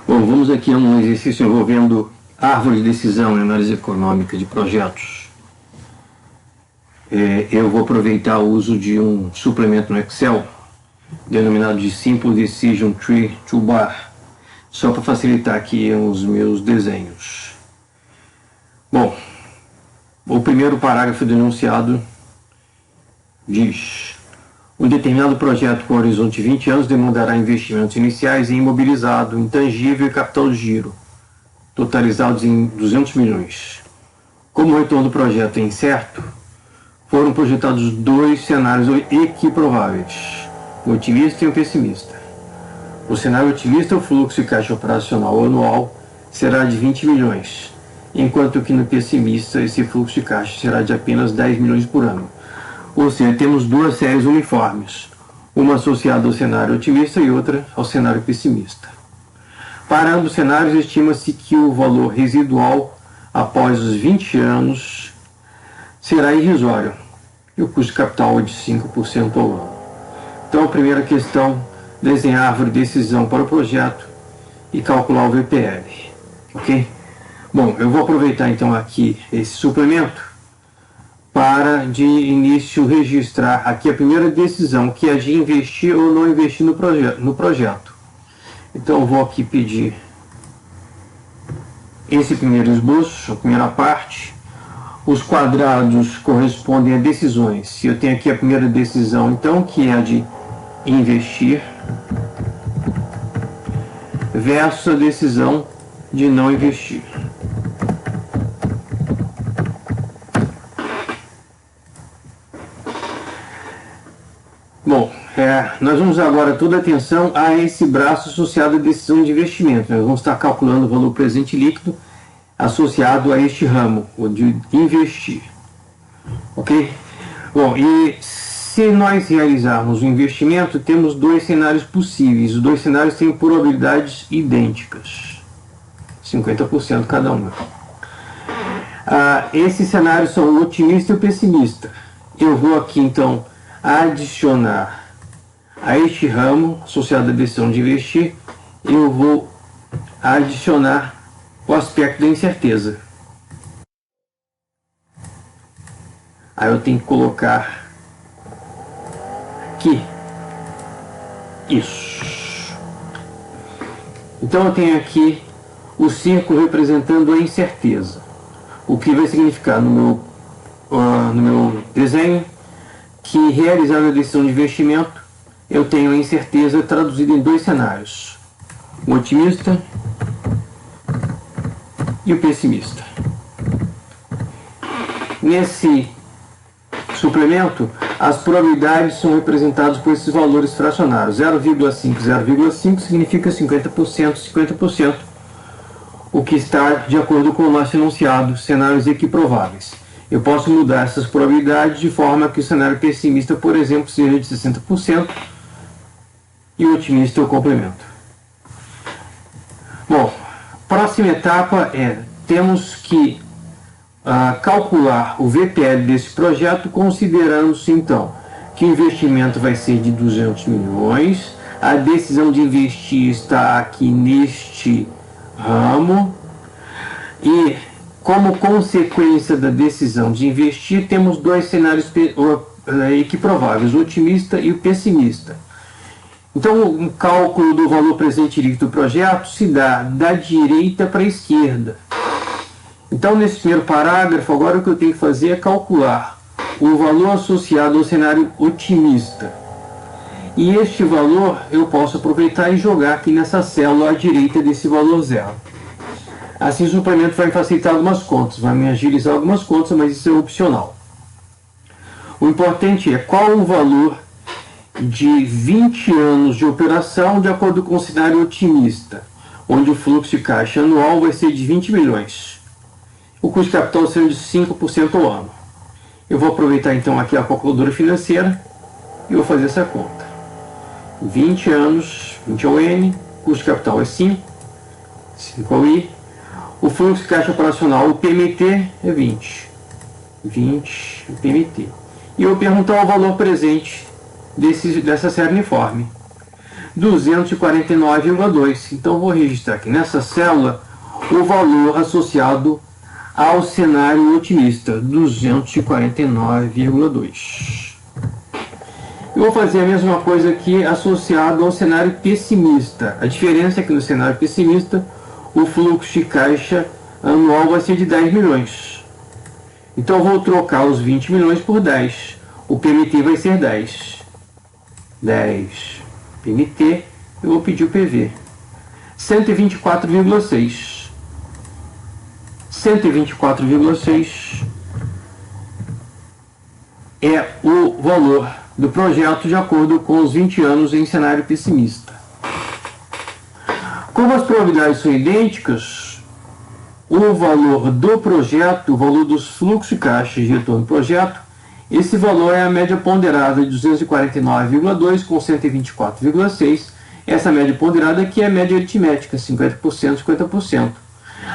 Bom, vamos aqui a um exercício envolvendo árvore de decisão em análise econômica de projetos. Eu vou aproveitar o uso de um suplemento no Excel, denominado de Simple Decision Tree Toolbar, só para facilitar aqui os meus desenhos. Bom, o primeiro parágrafo do enunciado diz: um determinado projeto com horizonte de 20 anos demandará investimentos iniciais em imobilizado, intangível e capital de giro, totalizados em 200 milhões. Como o retorno do projeto é incerto, foram projetados dois cenários equiprováveis, o otimista e o pessimista. O cenário otimista, o fluxo de caixa operacional anual será de 20 milhões, enquanto que no pessimista esse fluxo de caixa será de apenas 10 milhões por ano. Ou seja, temos duas séries uniformes, uma associada ao cenário otimista e outra ao cenário pessimista. Para ambos os cenários, estima-se que o valor residual após os 20 anos será irrisório e o custo de capital é de 5% ao ano. Então, a primeira questão: desenhar a árvore de decisão para o projeto e calcular o VPL. Ok? Bom, eu vou aproveitar então aqui esse suplemento para de início registrar aqui a primeira decisão, que é de investir ou não investir no projeto. Então eu vou aqui pedir esse primeiro esboço, a primeira parte. Os quadrados correspondem a decisões. Se eu tenho aqui a primeira decisão, então, que é a de investir, versus a decisão de não investir. Bom, nós vamos agora toda a atenção a esse braço associado à decisão de investimento. Nós vamos estar calculando o valor presente líquido associado a este ramo, o de investir. Ok? Bom, e se nós realizarmos o investimento, temos dois cenários possíveis. Os dois cenários têm probabilidades idênticas, 50% cada um. Esses cenários são o otimista e o pessimista. Eu vou aqui então adicionar a este ramo associado à decisão de investir, eu vou adicionar o aspecto da incerteza. Aí eu tenho que colocar aqui isso. Então eu tenho aqui o círculo representando a incerteza, o que vai significar no meu desenho que, realizada a decisão de investimento, eu tenho a incerteza traduzida em dois cenários: o otimista e o pessimista. Nesse suplemento, as probabilidades são representadas por esses valores fracionários. 0,5, 0,5 significa 50%, 50%, o que está de acordo com o nosso enunciado, cenários equiprováveis. Eu posso mudar essas probabilidades de forma que o cenário pessimista, por exemplo, seja de 60% e o otimista eu complemento. Bom, próxima etapa temos que calcular o VPL desse projeto, considerando-se então que o investimento vai ser de 200 milhões, a decisão de investir está aqui neste ramo e, como consequência da decisão de investir, temos dois cenários equiprováveis, o otimista e o pessimista. Então, o cálculo do valor presente líquido do projeto se dá da direita para a esquerda. Então, nesse primeiro parágrafo, agora o que eu tenho que fazer é calcular o valor associado ao cenário otimista. E este valor eu posso aproveitar e jogar aqui nessa célula à direita desse valor zero. Assim o suplemento vai me facilitar algumas contas, vai me agilizar algumas contas, mas isso é opcional. O importante é qual o valor de 20 anos de operação de acordo com o cenário otimista, onde o fluxo de caixa anual vai ser de 20 milhões. O custo de capital sendo de 5% ao ano. Eu vou aproveitar então aqui a calculadora financeira e vou fazer essa conta. 20 anos, 20 ao N, custo de capital é 5, 5 ao I. O fluxo de caixa operacional, o PMT, é 20. 20, o PMT. E eu vou perguntar o valor presente dessa série uniforme. 249,2. Então vou registrar aqui nessa célula o valor associado ao cenário otimista, 249,2. Eu vou fazer a mesma coisa aqui associado ao cenário pessimista. A diferença é que no cenário pessimista o fluxo de caixa anual vai ser de 10 milhões. Então eu vou trocar os 20 milhões por 10. O PMT vai ser 10. 10 PMT, eu vou pedir o PV. 124,6. 124,6 é o valor do projeto de acordo com os 20 anos em cenário pessimista. Como as probabilidades são idênticas, o valor do projeto, o valor dos fluxos de caixa de retorno do projeto, esse valor é a média ponderada de 249,2 com 124,6. Essa média ponderada aqui é a média aritmética, 50%, 50%.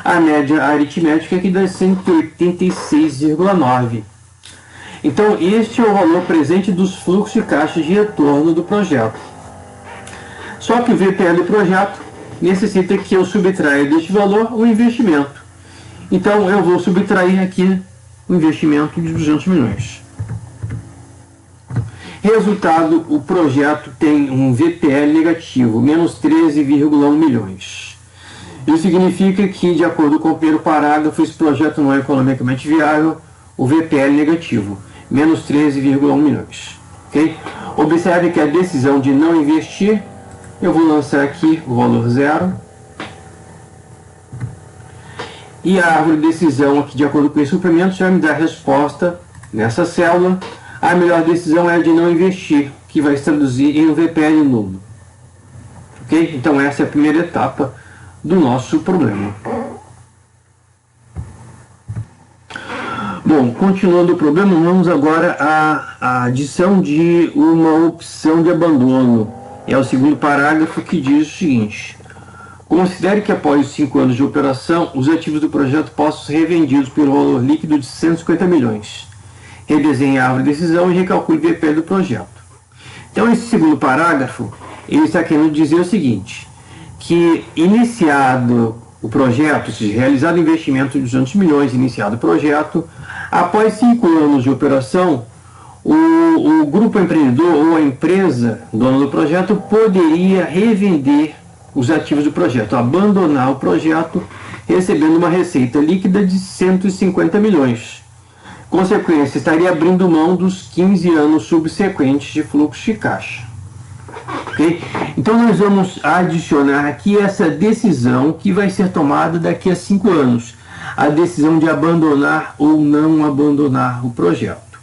A média aritmética aqui dá 186,9. Então, este é o valor presente dos fluxos de caixa de retorno do projeto. Só que o VPL do projeto necessita que eu subtraia deste valor o investimento. Então, eu vou subtrair aqui o investimento de 200 milhões. Resultado, o projeto tem um VPL negativo, menos 13,1 milhões. Isso significa que, de acordo com o primeiro parágrafo, esse projeto não é economicamente viável, o VPL negativo, menos 13,1 milhões. Okay? Observe que a decisão de não investir, eu vou lançar aqui o valor 0. E a árvore de decisão, aqui, de acordo com esse suplemento, já me dá a resposta nessa célula. A melhor decisão é a de não investir, que vai se traduzir em um VPL nulo. Okay? Então essa é a primeira etapa do nosso problema. Bom, continuando o problema, vamos agora à adição de uma opção de abandono. É o segundo parágrafo que diz o seguinte: considere que após 5 anos de operação, os ativos do projeto possam ser revendidos pelo valor líquido de 150 milhões. Redesenhe a árvore de decisão e recalcule o VPL do projeto. Então, esse segundo parágrafo, ele está querendo dizer o seguinte, que iniciado o projeto, ou seja, realizado o investimento de 200 milhões, iniciado o projeto, após 5 anos de operação, o grupo empreendedor ou a empresa dona do projeto poderia revender os ativos do projeto, abandonar o projeto, recebendo uma receita líquida de 150 milhões. Consequência, estaria abrindo mão dos 15 anos subsequentes de fluxo de caixa. Okay? Então nós vamos adicionar aqui essa decisão que vai ser tomada daqui a 5 anos. A decisão de abandonar ou não abandonar o projeto.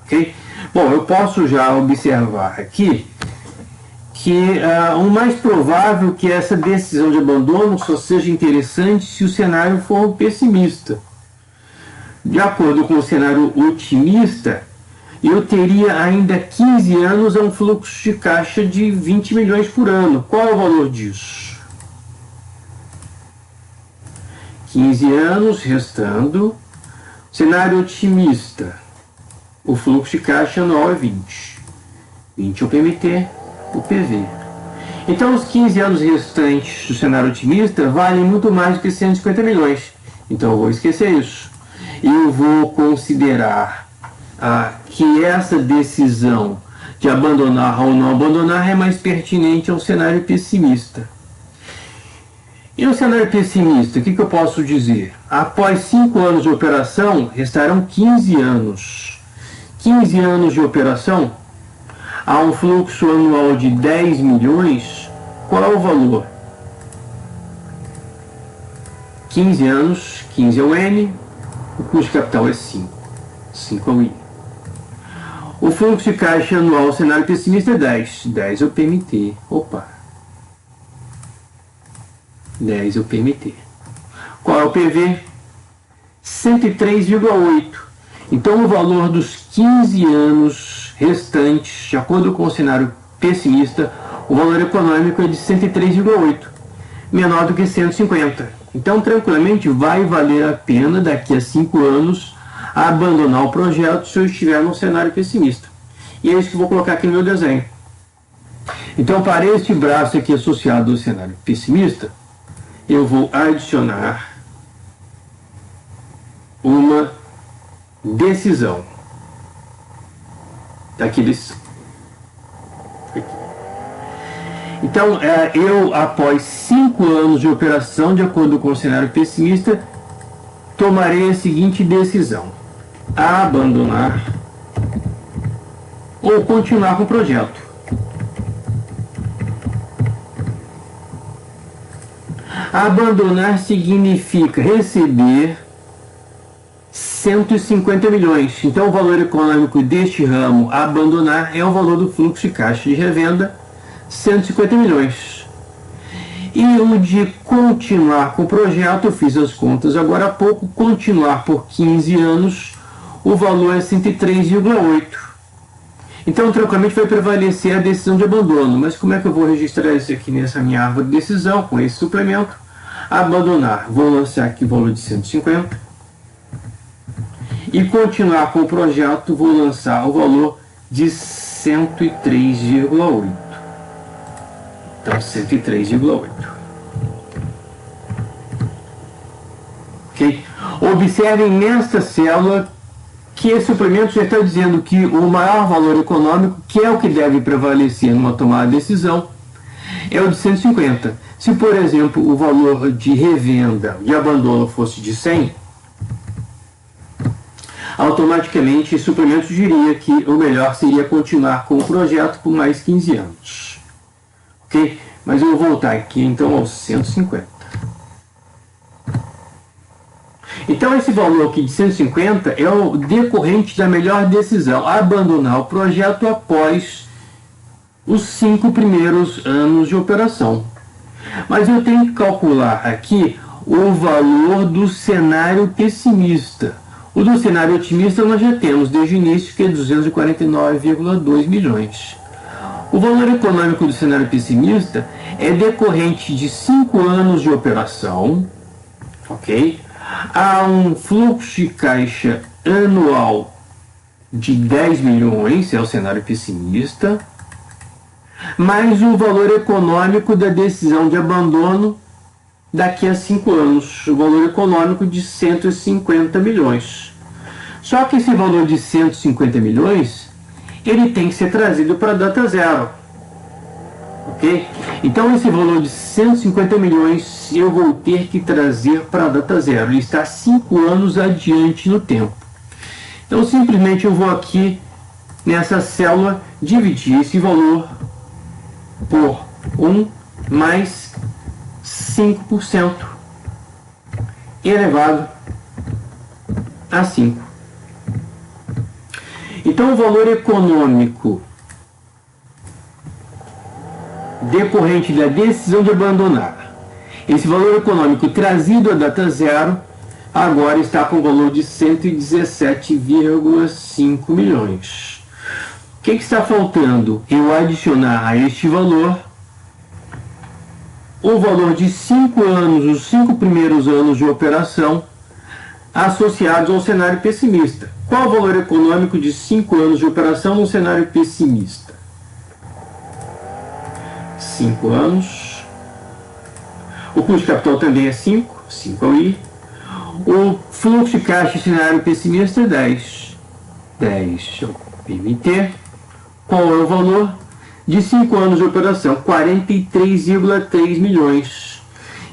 Okay? Bom, eu posso já observar aqui que o mais provável que essa decisão de abandono só seja interessante se o cenário for pessimista. De acordo com o cenário otimista, eu teria ainda 15 anos a um fluxo de caixa de 20 milhões por ano. Qual é o valor disso? 15 anos restando. Cenário otimista, o fluxo de caixa anual é 20. 20 o PMT, o PV. Então os 15 anos restantes do cenário otimista valem muito mais do que 150 milhões. Então eu vou esquecer isso. Eu vou considerar que essa decisão de abandonar ou não abandonar é mais pertinente ao cenário pessimista. E no cenário pessimista, o que eu posso dizer? Após 5 anos de operação, restarão 15 anos. 15 anos de operação, há um fluxo anual de 10 milhões, qual é o valor? 15 anos, 15 é o N, o custo de capital é 5. 5 é o I. O fluxo de caixa anual, cenário pessimista é 10. 10 é o PMT. Opa! 10 é o PMT. Qual é o PV? 103,8. Então o valor dos 15 anos restantes, de acordo com o cenário pessimista, o valor econômico é de 103,8, menor do que 150. Então tranquilamente vai valer a pena daqui a 5 anos abandonar o projeto se eu estiver num cenário pessimista. E é isso que eu vou colocar aqui no meu desenho. Então, para este braço aqui associado ao cenário pessimista, eu vou adicionar uma decisão. Aqui, decisão. Então, eu, após 5 anos de operação, de acordo com o cenário pessimista, tomarei a seguinte decisão: abandonar ou continuar com o projeto. Abandonar significa receber 150 milhões. Então, o valor econômico deste ramo abandonar é o valor do fluxo de caixa de revenda, 150 milhões. E o de continuar com o projeto, eu fiz as contas agora há pouco, continuar por 15 anos, o valor é 103,8. Então, tranquilamente vai prevalecer a decisão de abandono. Mas como é que eu vou registrar isso aqui nessa minha árvore de decisão, com esse suplemento? Abandonar, vou lançar aqui o valor de 150. E continuar com o projeto, vou lançar o valor de 103,8. Então, 103,8. Ok? Observem nesta célula que esse suplemento já está dizendo que o maior valor econômico, que é o que deve prevalecer numa tomada de decisão, é o de 150. Se, por exemplo, o valor de revenda de abandono fosse de 100, automaticamente esse suplemento diria que o melhor seria continuar com o projeto por mais 15 anos. Ok? Mas eu vou voltar aqui então aos 150. Então esse valor aqui de 150 é o decorrente da melhor decisão, abandonar o projeto após os 5 primeiros anos de operação. Mas eu tenho que calcular aqui o valor do cenário pessimista. O do cenário otimista nós já temos desde o início, que é 249,2 milhões. O valor econômico do cenário pessimista é decorrente de 5 anos de operação, ok? Há um fluxo de caixa anual de 10 milhões, é o cenário pessimista, mais o valor econômico da decisão de abandono daqui a 5 anos, o valor econômico de 150 milhões. Só que esse valor de 150 milhões, ele tem que ser trazido para a data zero. Ok? Então esse valor de 150 milhões eu vou ter que trazer para a data zero. Ele está 5 anos adiante no tempo. Então simplesmente eu vou aqui nessa célula dividir esse valor por 1 mais 5% elevado a 5. Então o valor econômico decorrente da decisão de abandonar, esse valor econômico trazido à data zero, agora está com o valor de 117,5 milhões. O que está faltando? Eu adicionar a este valor o valor de 5 anos, os 5 primeiros anos de operação associados ao cenário pessimista. Qual o valor econômico de 5 anos de operação no cenário pessimista? 5 anos. O custo de capital também é 5 aí. O fluxo de caixa cenário pessimista é 10. 10, PMT. Qual é o valor? De 5 anos de operação, 43,3 milhões.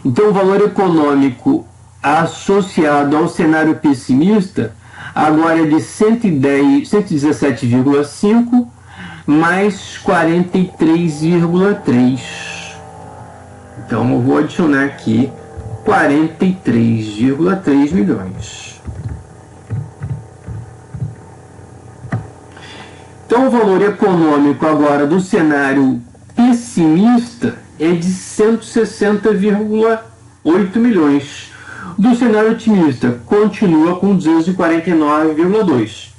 Então, o valor econômico associado ao cenário pessimista agora é de 117,5 mais 43,3. Então, eu vou adicionar aqui 43,3 milhões. Então, o valor econômico agora do cenário pessimista é de 160,8 milhões. Do cenário otimista, continua com 249,2.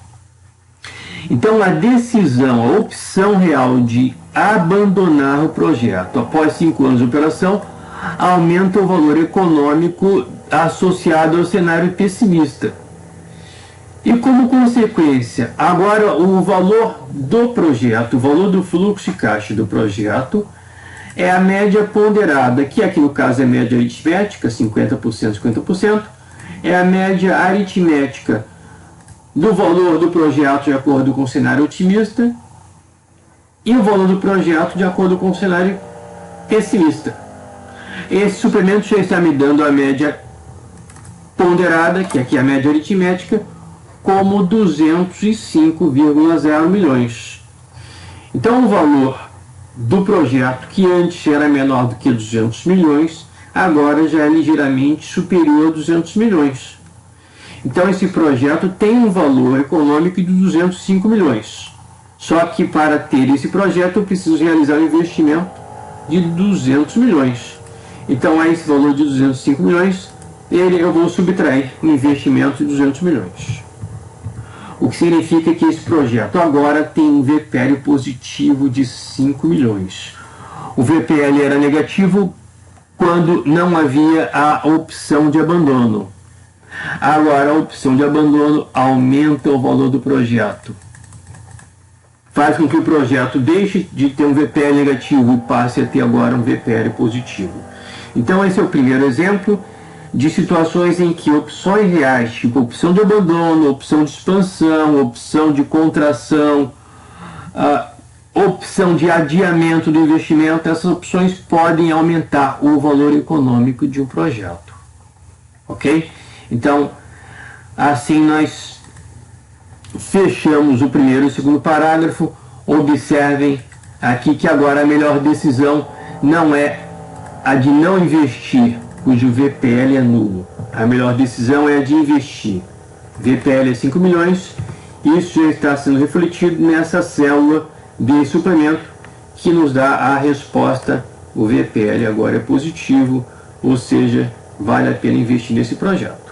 Então, a decisão, a opção real de abandonar o projeto após 5 anos de operação aumenta o valor econômico associado ao cenário pessimista. E como consequência, agora o valor do projeto, o valor do fluxo de caixa do projeto, é a média ponderada, que aqui no caso é média aritmética, 50%, 50%, é a média aritmética do valor do projeto de acordo com o cenário otimista e o valor do projeto de acordo com o cenário pessimista. Esse suplemento já está me dando a média ponderada, que aqui é a média aritmética, como 205,0 milhões. Então o valor do projeto, que antes era menor do que 200 milhões, agora já é ligeiramente superior a 200 milhões. Então esse projeto tem um valor econômico de 205 milhões. Só que para ter esse projeto eu preciso realizar um investimento de 200 milhões. Então a esse valor de 205 milhões, eu vou subtrair o investimento de 200 milhões. O que significa que esse projeto agora tem um VPL positivo de 5 milhões. O VPL era negativo quando não havia a opção de abandono. Agora a opção de abandono aumenta o valor do projeto. Faz com que o projeto deixe de ter um VPL negativo e passe a ter agora um VPL positivo. Então esse é o primeiro exemplo de situações em que opções reais, tipo opção de abandono, opção de expansão, opção de contração, opção de adiamento do investimento, essas opções podem aumentar o valor econômico de um projeto. Ok? Então, assim nós fechamos o primeiro e o segundo parágrafo. Observem aqui que agora a melhor decisão não é a de não investir, cujo VPL é nulo. A melhor decisão é a de investir. VPL é 5 milhões. Isso já está sendo refletido nessa célula de suplemento que nos dá a resposta. O VPL agora é positivo, ou seja, vale a pena investir nesse projeto.